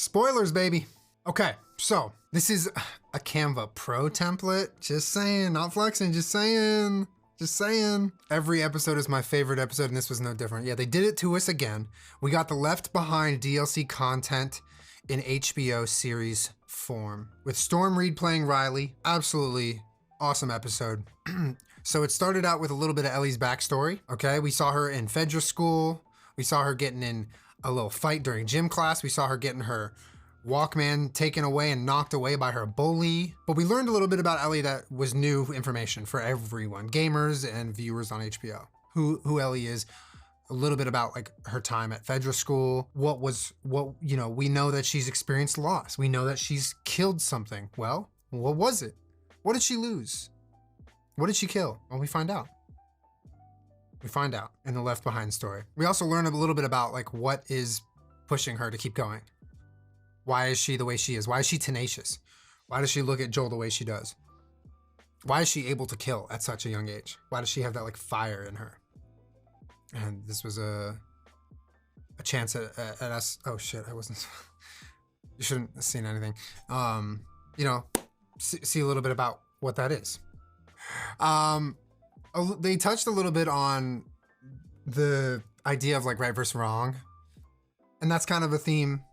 Spoilers, baby. Okay, so this is a Canva Pro template. Just saying, not flexing, just saying. Just saying. Every episode is my favorite episode, and this was no different. Yeah, they did it to us again. We got the Left Behind DLC content in HBO series form, with Storm Reed playing Riley. Absolutely awesome episode. So it started out with a little bit of Ellie's backstory, okay? We saw her in Fedra school. We saw her getting in a little fight during gym class. We saw her getting her Walkman taken away and knocked away by her bully. But we learned a little bit about Ellie that was new information for everyone, gamers and viewers on HBO. Who Ellie is, a little bit about like her time at Fedra school. We know that she's experienced loss. We know that she's killed something. Well, what was it? What did she lose? What did she kill? Well, we find out. We find out in the Left Behind story. We also learn a little bit about like what is pushing her to keep going. Why is she the way she is? Why is she tenacious? Why does she look at Joel the way she does? Why is she able to kill at such a young age? Why does she have that like fire in her? And this was a chance at us. Oh shit, I wasn't. You shouldn't have seen anything. See a little bit about what that is. They touched a little bit on the idea of like right versus wrong. And that's kind of a theme.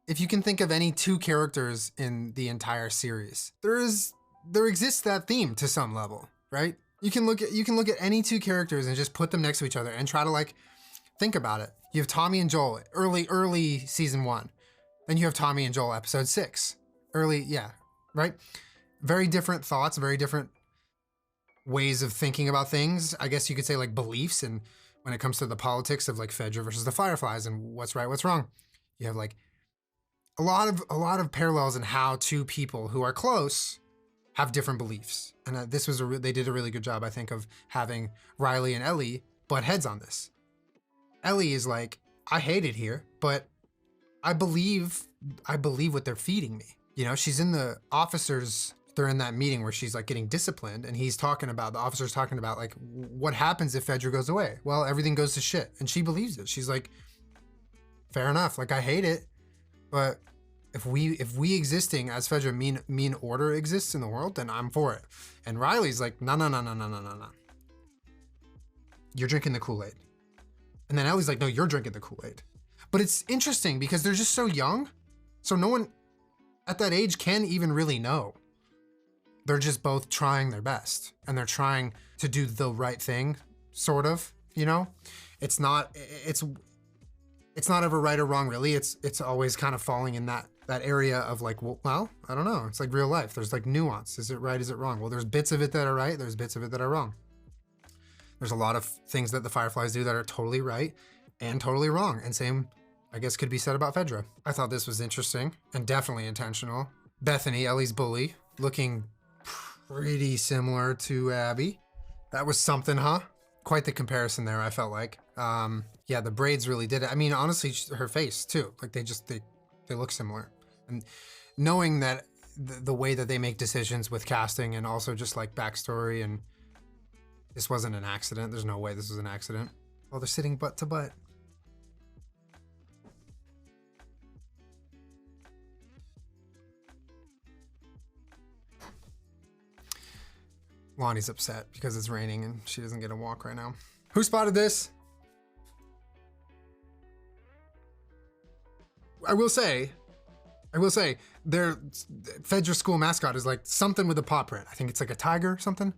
If you can think of any two characters in the entire series, there exists that theme to some level, right? You can look at any two characters and just put them next to each other and try to like think about it. You have Tommy and Joel, early season 1. Then you have Tommy and Joel episode 6. Right? Very different thoughts, very different ways of thinking about things. I guess you could say like beliefs, and when it comes to the politics of like Fedra versus the Fireflies and what's right, what's wrong. You have like a lot of parallels in how two people who are close have different beliefs. And they did a really good job, I think, of having Riley and Ellie butt heads on this. Ellie is like, I hate it here, but I believe what they're feeding me. You know, she's in the officers, they're in that meeting where she's like getting disciplined, and the officer's talking about like, what happens if Fedra goes away? Well, everything goes to shit. And she believes it. She's like, fair enough. Like, I hate it, but if we existing as Fedra mean order exists in the world, then I'm for it. And Riley's like, no. You're drinking the Kool-Aid. And then Ellie's like, no, you're drinking the Kool-Aid. But it's interesting because they're just so young. So no one at that age can even really know. They're just both trying their best, and they're trying to do the right thing, sort of, you know? It's not ever right or wrong, really. It's always kind of falling in that area of like, well, I don't know. It's like real life. There's like nuance. Is it right? Is it wrong? Well, there's bits of it that are right. There's bits of it that are wrong. There's a lot of things that the Fireflies do that are totally right and totally wrong. And same, I guess, could be said about Fedra. I thought this was interesting and definitely intentional. Bethany, Ellie's bully, looking pretty similar to Abby. That was something, huh? Quite the comparison there, I felt like. Yeah, the braids really did it. I mean, honestly, her face too. Like they look similar. And knowing that the way that they make decisions with casting and also just like backstory, and this wasn't an accident. There's no way this was an accident. Oh, they're sitting butt to butt. Lonnie's upset because it's raining and she doesn't get a walk right now. Who spotted this? I will say, their Fedra school mascot is like something with a paw print. I think it's like a tiger or something.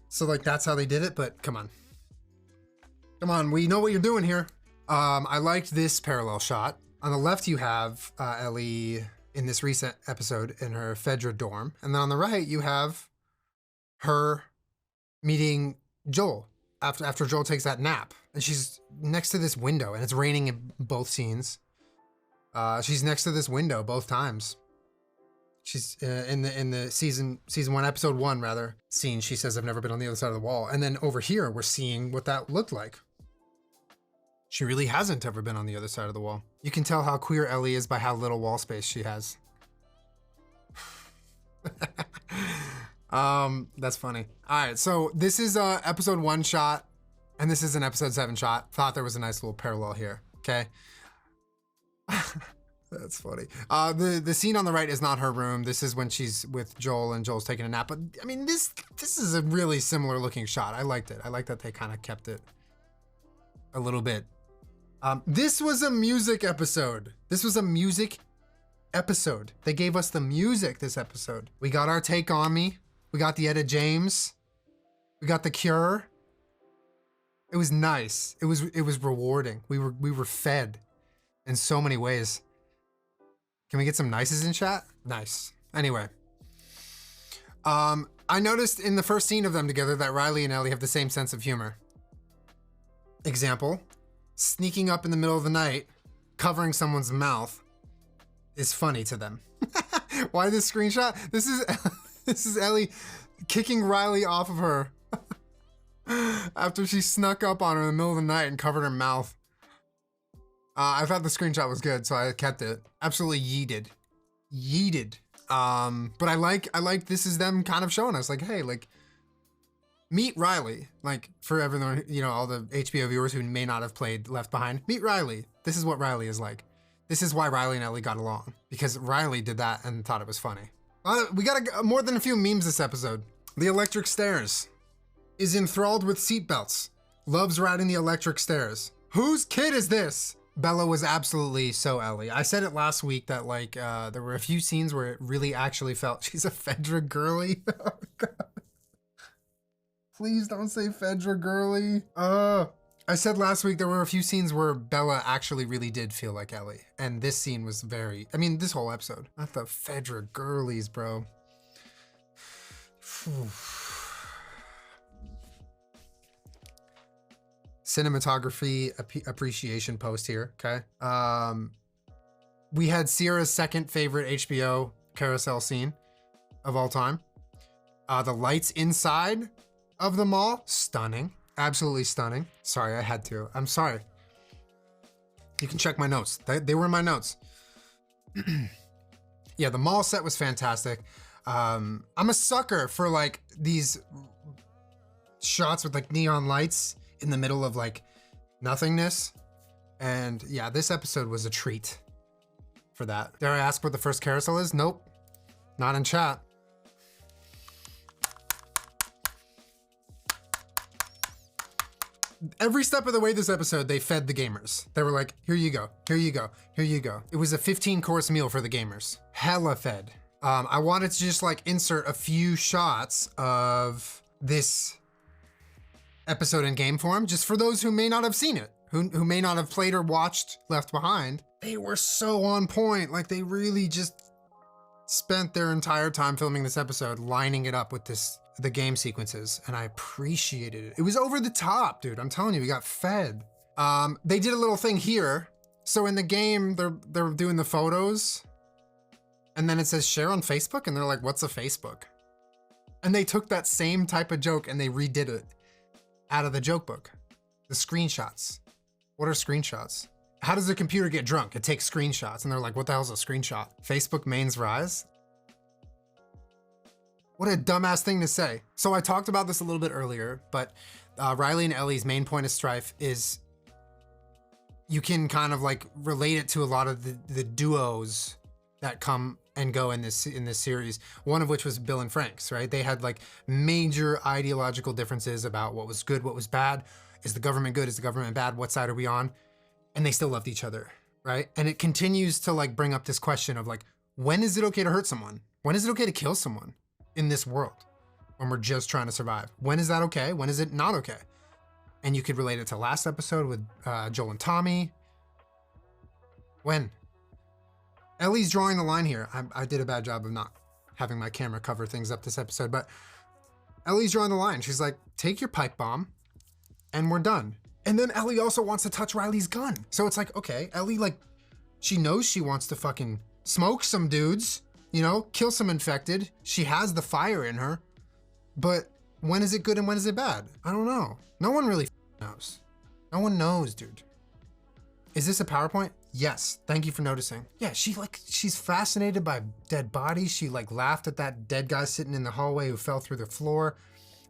So like that's how they did it, but come on, we know what you're doing here. I liked this parallel shot. On the left, you have Ellie in this recent episode in her Fedra dorm. And then on the right, you have her meeting Joel after Joel takes that nap. And she's next to this window, and it's raining in both scenes. She's next to this window both times. She's in the season 1, episode 1 rather, scene. She says, I've never been on the other side of the wall. And then over here, we're seeing what that looked like. She really hasn't ever been on the other side of the wall. You can tell how queer Ellie is by how little wall space she has. That's funny. All right, so this is a episode 1 shot, and this is an episode 7 shot. Thought there was a nice little parallel here, okay? That's funny. The scene on the right is not her room. This is when she's with Joel and Joel's taking a nap. But I mean, this is a really similar looking shot. I liked it. I like that they kind of kept it a little bit. This was a music episode. This was a music episode. They gave us the music this episode. We got our Take On Me. We got the Etta James. We got The Cure. It was nice. It was rewarding. We were fed in so many ways. Can we get some nices in chat? Nice. Anyway. I noticed in the first scene of them together that Riley and Ellie have the same sense of humor. Example, sneaking up in the middle of the night, covering someone's mouth is funny to them. Why this screenshot? This is Ellie kicking Riley off of her after she snuck up on her in the middle of the night and covered her mouth. I thought the screenshot was good, so I kept it. Absolutely yeeted. But I like this is them kind of showing us like, hey, like, meet Riley. Like, for everyone, you know, all the HBO viewers who may not have played Left Behind, meet Riley. This is what Riley is like. This is why Riley and Ellie got along, because Riley did that and thought it was funny. We got more than a few memes this episode. The electric stairs. Is enthralled with seatbelts. Loves riding the electric stairs. Whose kid is this? Bella was absolutely so Ellie. I said it last week that like there were a few scenes where it really actually felt she's a Fedra girly. Oh God. Please don't say Fedra girly. I said last week there were a few scenes where Bella actually really did feel like Ellie. And this scene was very, I mean, this whole episode. Not the Fedra girlies, bro. Cinematography appreciation post here, okay? We had Sierra's second favorite HBO carousel scene of all time. The lights inside of the mall, stunning. Absolutely stunning. Sorry, I had to. I'm sorry. You can check my notes. They were in my notes. Yeah, the mall set was fantastic. I'm a sucker for like these shots with like neon lights in the middle of like nothingness. And yeah, this episode was a treat for that. Dare I ask what the first carousel is? Nope, not in chat. Every step of the way this episode, they fed the gamers. They were like, here you go, here you go, here you go. It was a 15-course meal for the gamers. Hella fed. I wanted to just like insert a few shots of this episode in game form, just for those who may not have seen it, who may not have played or watched Left Behind. They were so on point. Like they really just spent their entire time filming this episode, lining it up with the game sequences, and I appreciated it. It was over the top, dude. I'm telling you, we got fed. They did a little thing here. So in the game, they're doing the photos, and then it says share on Facebook, and they're like, what's a Facebook? And they took that same type of joke and they redid it out of the joke book. The screenshots. What are screenshots? How does the computer get drunk? It takes screenshots. And they're like, what the hell's a screenshot? Facebook mains rise? What a dumbass thing to say. So I talked about this a little bit earlier, but Riley and Ellie's main point of strife is you can kind of like relate it to a lot of the duos that come and go in this series. One of which was Bill and Frank's, right? They had like major ideological differences about what was good, what was bad. Is the government good? Is the government bad? What side are we on? And they still loved each other, right? And it continues to like bring up this question of like, when is it okay to hurt someone? When is it okay to kill someone in this world when we're just trying to survive? When is that okay? When is it not okay? And you could relate it to last episode with Joel and Tommy. When? Ellie's drawing the line here. I did a bad job of not having my camera cover things up this episode, but Ellie's drawing the line. She's like, take your pipe bomb and we're done. And then Ellie also wants to touch Riley's gun. So it's like, okay, Ellie, like, she knows she wants to fucking smoke some dudes, you know, kill some infected. She has the fire in her, but when is it good and when is it bad? I don't know. No one really knows. No one knows, dude. Is this a PowerPoint? Yes, thank you for noticing. Yeah, she's fascinated by dead bodies. She like laughed at that dead guy sitting in the hallway who fell through the floor.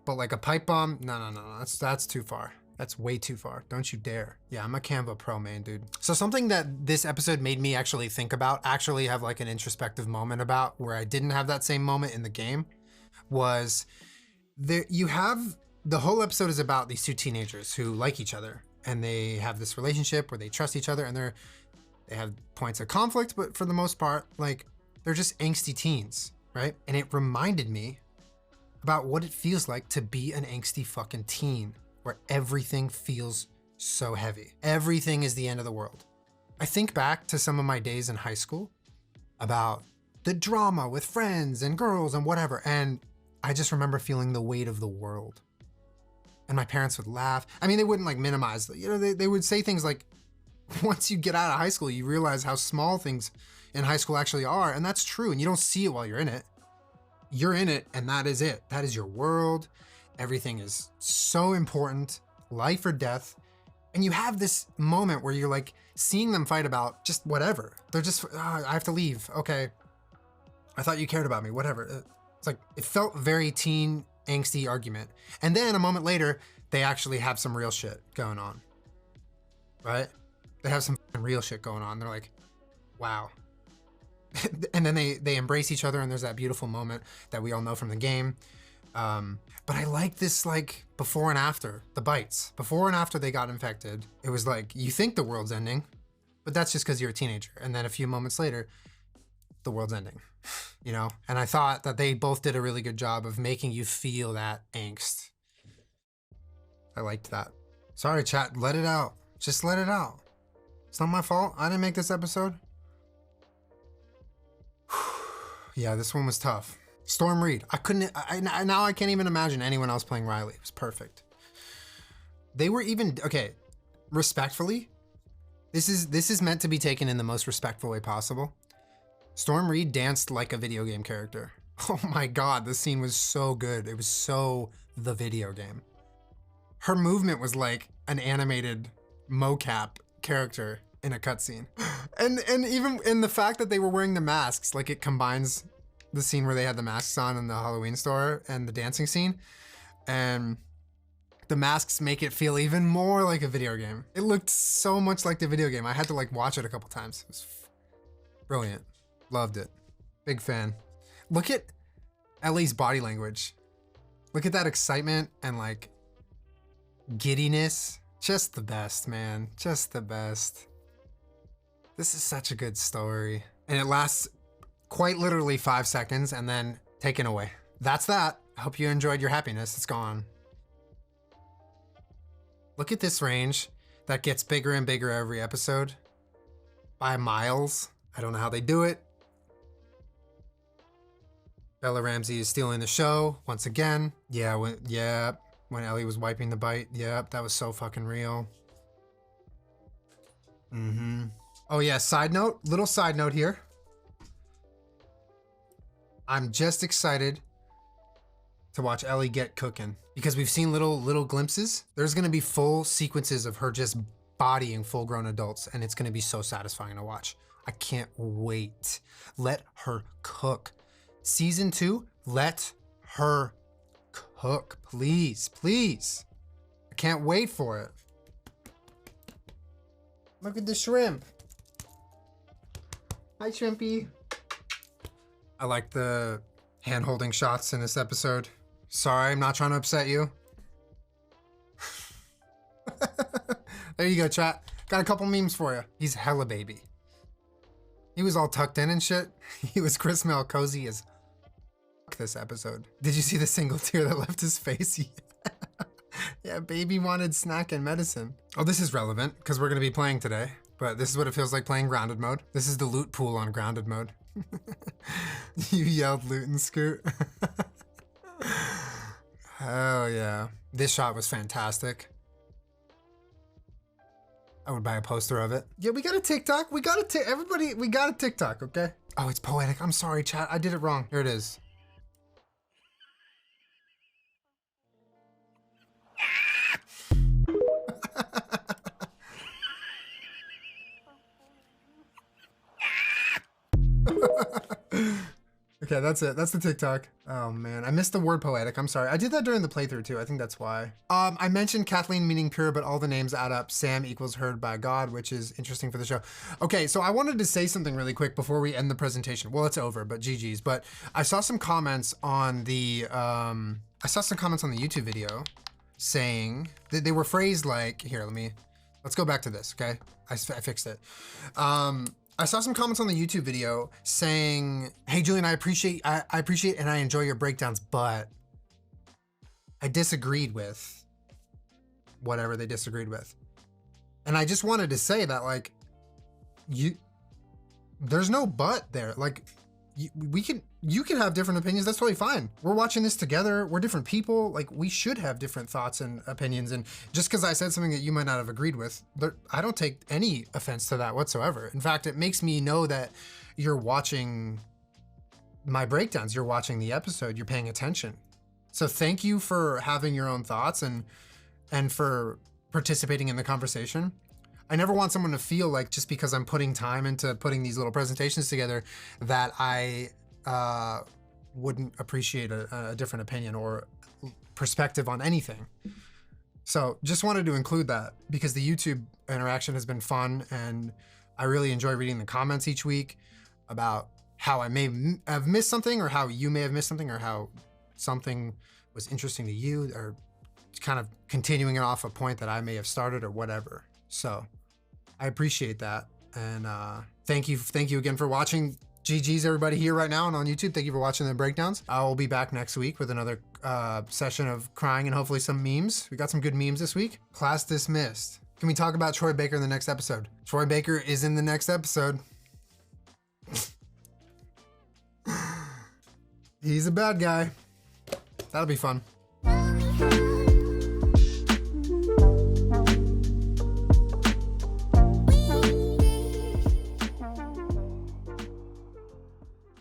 But like a pipe bomb, no, that's too far. That's way too far. Don't you dare. Yeah, I'm a Canva pro, man, dude. So something that this episode made me actually think about, actually have like an introspective moment about, where I didn't have that same moment in the game, was there. You have the whole episode is about these two teenagers who like each other, and they have this relationship where they trust each other, and they have points of conflict, but for the most part, like, they're just angsty teens, right? And it reminded me about what it feels like to be an angsty fucking teen, where everything feels so heavy. Everything is the end of the world. I think back to some of my days in high school about the drama with friends and girls and whatever, and I just remember feeling the weight of the world. And my parents would laugh. I mean, they wouldn't like minimize, you know, they would say things like, once you get out of high school, you realize how small things in high school actually are. And that's true. And you don't see it while you're in it. You're in it, and that is it. That is your world. Everything is so important, life or death. And you have this moment where you're like seeing them fight about just whatever. They're just, I have to leave. Okay. I thought you cared about me, whatever. It's like, it felt very teen angsty argument. And then a moment later, they actually have some real shit going on, right? They have some real shit going on. They're like, wow. And then they embrace each other, and there's that beautiful moment that we all know from the game. But I like this, like, before and after, the bites. Before and after they got infected, it was like, you think the world's ending, but that's just because you're a teenager. And then a few moments later, the world's ending, you know? And I thought that they both did a really good job of making you feel that angst. I liked that. Sorry, chat, let it out. Just let it out. It's not my fault. I didn't make this episode. Yeah, this one was tough. Storm Reed. Now I can't even imagine anyone else playing Riley. It was perfect. They were even, okay, respectfully, this is meant to be taken in the most respectful way possible. Storm Reed danced like a video game character. Oh my God, this scene was so good. It was so the video game. Her movement was like an animated mocap character in a cutscene. And even in the fact that they were wearing the masks, like it combines the scene where they had the masks on in the Halloween store and the dancing scene. And the masks make it feel even more like a video game. It looked so much like the video game. I had to like watch it a couple times. It was brilliant. Loved it. Big fan. Look at Ellie's body language. Look at that excitement and like giddiness. Just the best, man. Just the best. This is such a good story. And it lasts quite literally 5 seconds and then taken away. That's that. I hope you enjoyed your happiness. It's gone. Look at this range that gets bigger and bigger every episode by miles. I don't know how they do it. Bella Ramsey is stealing the show once again. Yeah, when Ellie was wiping the bite. Yep, that was so fucking real. Oh yeah, little side note here. I'm just excited to watch Ellie get cooking because we've seen little glimpses. There's gonna be full sequences of her just bodying full-grown adults, and it's gonna be so satisfying to watch. I can't wait. Let her cook. Season 2, let her cook, please, please. I can't wait for it. Look at the shrimp. Hi, Shrimpy. I like the hand-holding shots in this episode. Sorry, I'm not trying to upset you. There you go, chat. Got a couple memes for you. He's hella baby. He was all tucked in and shit. He was Chris Mel cozy as this episode. Did you see the single tear that left his face? Yeah, baby wanted snack and medicine. Oh, this is relevant because we're going to be playing today, but this is what it feels like playing grounded mode. This is the loot pool on grounded mode. You yelled loot and scoot. Hell yeah. This shot was fantastic. I would buy a poster of it. Yeah, we got a TikTok. Everybody, we got a TikTok, okay? Oh, it's poetic. I'm sorry, chat. I did it wrong. Here it is. Okay, that's it. That's the TikTok. Oh man, I missed the word poetic. I'm sorry. I did that during the playthrough too. I think that's why. I mentioned Kathleen meaning pure, but all the names add up. Sam equals heard by God, which is interesting for the show. Okay, so I wanted to say something really quick before we end the presentation. Well, it's over, but GG's. But I saw some comments on the YouTube video saying that they were phrased like, here, let's go back to this, okay? I fixed it. I saw some comments on the YouTube video saying, hey, Julien, I appreciate and I enjoy your breakdowns, but I disagreed with whatever they disagreed with. And I just wanted to say that, like, there's no but there. Like, you can have different opinions. That's totally fine. We're watching this together. We're different people. Like, we should have different thoughts and opinions. And just because I said something that you might not have agreed with, I don't take any offense to that whatsoever. In fact, it makes me know that you're watching my breakdowns. You're watching the episode. You're paying attention. So thank you for having your own thoughts and for participating in the conversation. I never want someone to feel like just because I'm putting time into putting these little presentations together that I wouldn't appreciate a different opinion or perspective on anything. So just wanted to include that because the YouTube interaction has been fun and I really enjoy reading the comments each week about how I may have missed something or how you may have missed something or how something was interesting to you or kind of continuing it off a point that I may have started or whatever. So I appreciate that. And thank you again for watching. GG's everybody here right now and on YouTube. Thank you for watching the breakdowns. I will be back next week with another session of crying and hopefully some memes. We got some good memes this week. Class dismissed. Can we talk about Troy Baker in the next episode? Troy Baker is in the next episode. He's a bad guy. That'll be fun.